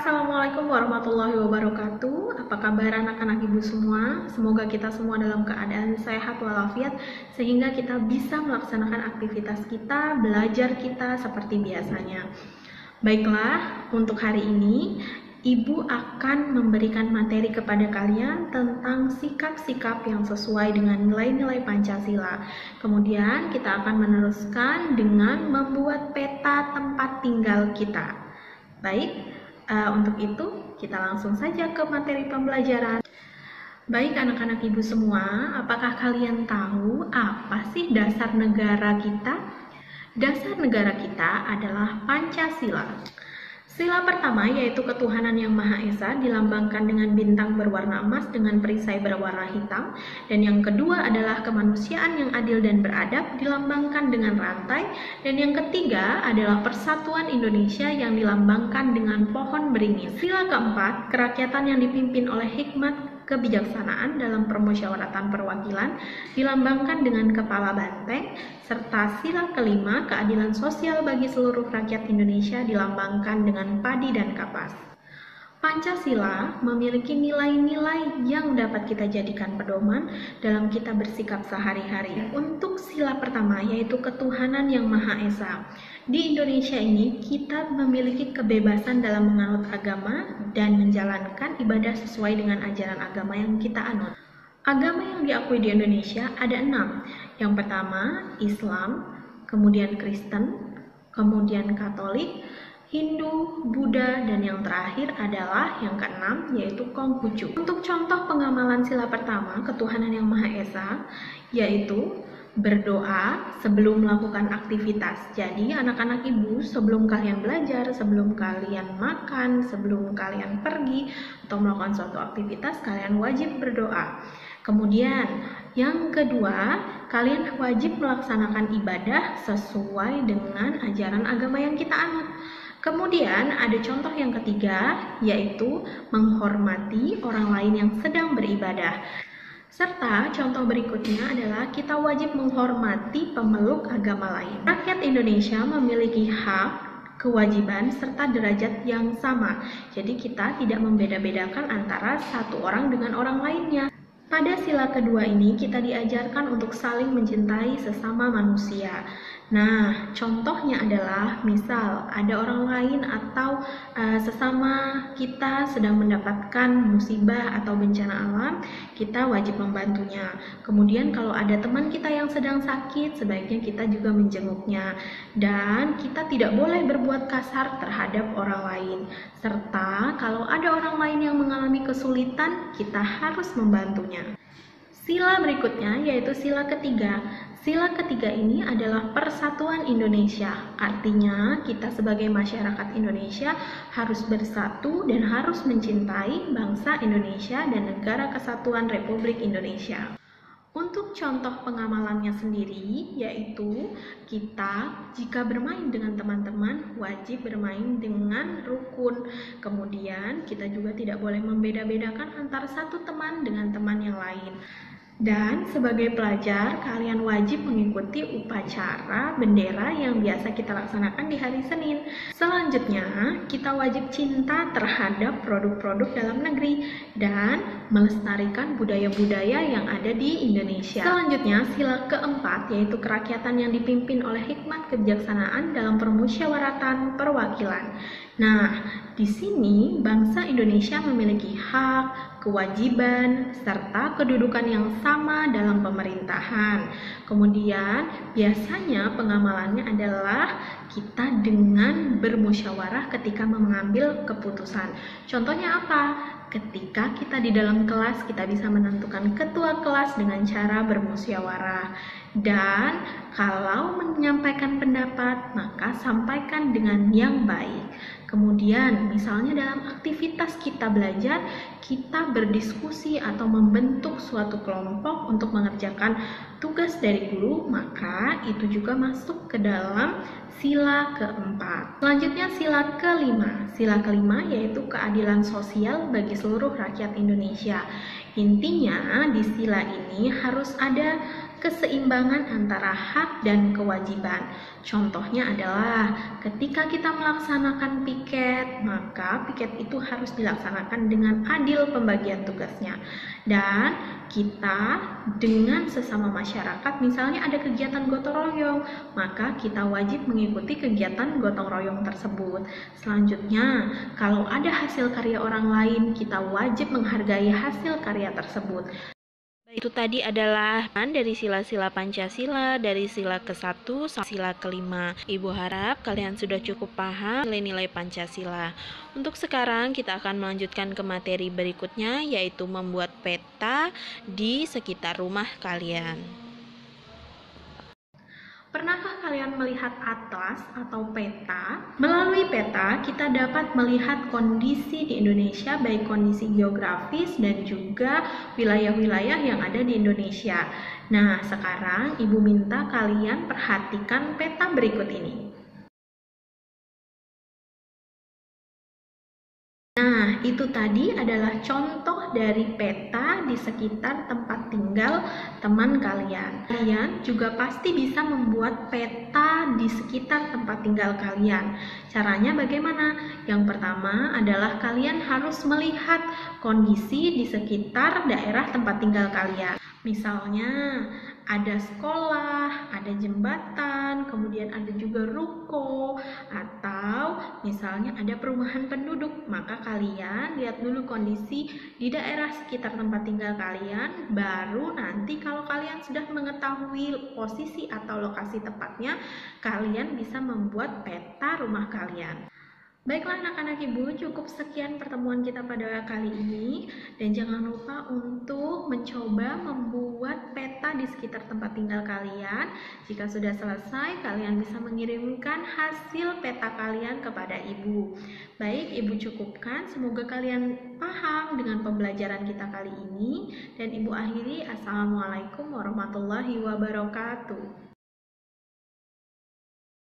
Assalamualaikum warahmatullahi wabarakatuh. Apa kabar anak-anak ibu semua? Semoga kita semua dalam keadaan sehat walafiat sehingga kita bisa melaksanakan aktivitas kita, belajar kita seperti biasanya. Baiklah, untuk hari ini Ibu akan memberikan materi kepada kalian tentang sikap-sikap yang sesuai dengan nilai-nilai Pancasila. Kemudian kita akan meneruskan dengan membuat peta tempat tinggal kita. Baik, untuk itu kita langsung saja ke materi pembelajaran. Baik anak-anak ibu semua, apakah kalian tahu apa sih dasar negara kita? Dasar negara kita adalah Pancasila. Sila pertama yaitu ketuhanan yang Maha Esa dilambangkan dengan bintang berwarna emas dengan perisai berwarna hitam, dan yang kedua adalah kemanusiaan yang adil dan beradab dilambangkan dengan rantai, dan yang ketiga adalah persatuan Indonesia yang dilambangkan dengan pohon beringin. Sila keempat, kerakyatan yang dipimpin oleh hikmat kebijaksanaan dalam permusyawaratan perwakilan dilambangkan dengan kepala banteng, serta sila kelima, keadilan sosial bagi seluruh rakyat Indonesia dilambangkan dengan padi dan kapas. Pancasila memiliki nilai-nilai yang dapat kita jadikan pedoman dalam kita bersikap sehari-hari. Untuk sila pertama yaitu ketuhanan yang Maha Esa. Di Indonesia ini kita memiliki kebebasan dalam menganut agama dan menjalankan ibadah sesuai dengan ajaran agama yang kita anut. Agama yang diakui di Indonesia ada 6. Yang pertama Islam, kemudian Kristen, kemudian Katolik, Hindu, Buddha, dan yang terakhir adalah yang keenam yaitu Konghucu. Untuk contoh pengamalan sila pertama, ketuhanan yang Maha Esa, yaitu berdoa sebelum melakukan aktivitas. Jadi anak-anak ibu sebelum kalian belajar, sebelum kalian makan, sebelum kalian pergi atau melakukan suatu aktivitas, kalian wajib berdoa. Kemudian yang kedua, kalian wajib melaksanakan ibadah sesuai dengan ajaran agama yang kita anut. Kemudian ada contoh yang ketiga, yaitu menghormati orang lain yang sedang beribadah. Serta contoh berikutnya adalah kita wajib menghormati pemeluk agama lain. Rakyat Indonesia memiliki hak, kewajiban, serta derajat yang sama. Jadi kita tidak membeda-bedakan antara satu orang dengan orang lainnya. Pada sila kedua ini kita diajarkan untuk saling mencintai sesama manusia. Nah, contohnya adalah misal ada orang lain atau sesama kita sedang mendapatkan musibah atau bencana alam, kita wajib membantunya. Kemudian kalau ada teman kita yang sedang sakit, sebaiknya kita juga menjenguknya. Dan kita tidak boleh berbuat kasar terhadap orang lain. Serta kalau ada orang lain yang mengalami kesulitan, kita harus membantunya. Sila berikutnya yaitu sila ketiga. Sila ketiga ini adalah persatuan Indonesia. Artinya kita sebagai masyarakat Indonesia harus bersatu dan harus mencintai bangsa Indonesia dan Negara Kesatuan Republik Indonesia. Untuk contoh pengamalannya sendiri, yaitu kita jika bermain dengan teman-teman wajib bermain dengan rukun. Kemudian kita juga tidak boleh membeda-bedakan antara satu teman dengan teman yang lain. Dan sebagai pelajar, kalian wajib mengikuti upacara bendera yang biasa kita laksanakan di hari Senin. Selanjutnya, kita wajib cinta terhadap produk-produk dalam negeri dan melestarikan budaya-budaya yang ada di Indonesia. Selanjutnya, sila keempat yaitu kerakyatan yang dipimpin oleh hikmat kebijaksanaan dalam permusyawaratan perwakilan. Nah, di sini bangsa Indonesia memiliki hak, kewajiban, serta kedudukan yang sama dalam pemerintahan. Kemudian, biasanya pengamalannya adalah kita dengan bermusyawarah ketika mengambil keputusan. Contohnya apa? Ketika kita di dalam kelas, kita bisa menentukan ketua kelas dengan cara bermusyawarah. Dan kalau menyampaikan pendapat, maka sampaikan dengan yang baik. Kemudian, misalnya dalam aktivitas kita belajar, kita berdiskusi atau membentuk suatu kelompok untuk mengerjakan tugas dari guru, maka itu juga masuk ke dalam sila keempat. Selanjutnya sila kelima. Sila kelima yaitu keadilan sosial bagi seluruh rakyat Indonesia. Intinya di sila ini harus ada keseimbangan antara hak dan kewajiban. Contohnya adalah ketika kita melaksanakan piket, maka piket itu harus dilaksanakan dengan adil pembagian tugasnya. Dan kita dengan sesama masyarakat, misalnya ada kegiatan gotong royong, maka kita wajib mengikuti kegiatan gotong royong tersebut. Selanjutnya, kalau ada hasil karya orang lain, kita wajib menghargai hasil karya tersebut. Itu tadi adalah dari sila-sila Pancasila, dari sila ke-1 sampai sila ke-5. Ibu harap kalian sudah cukup paham nilai-nilai Pancasila. Untuk sekarang kita akan melanjutkan ke materi berikutnya, yaitu membuat peta di sekitar rumah kalian. Pernahkah kalian melihat atlas atau peta? Melalui peta, kita dapat melihat kondisi di Indonesia, baik kondisi geografis dan juga wilayah-wilayah yang ada di Indonesia. Nah, sekarang Ibu minta kalian perhatikan peta berikut ini. Nah, itu tadi adalah contoh dari peta di sekitar tempat tinggal teman kalian. Kalian juga pasti bisa membuat peta di sekitar tempat tinggal kalian. Caranya bagaimana? Yang pertama adalah kalian harus melihat kondisi di sekitar daerah tempat tinggal kalian. Misalnya, ada sekolah, ada jembatan, kemudian ada juga ruko, atau misalnya ada perumahan penduduk. Maka kalian lihat dulu kondisi di daerah sekitar tempat tinggal kalian, baru nanti kalau kalian sudah mengetahui posisi atau lokasi tepatnya, kalian bisa membuat peta rumah kalian. Baiklah anak-anak ibu, cukup sekian pertemuan kita pada kali ini, dan jangan lupa untuk mencoba membuat peta di sekitar tempat tinggal kalian. Jika sudah selesai, kalian bisa mengirimkan hasil peta kalian kepada ibu. Baik, ibu cukupkan. Semoga kalian paham dengan pembelajaran kita kali ini, dan ibu akhiri. Assalamualaikum warahmatullahi wabarakatuh.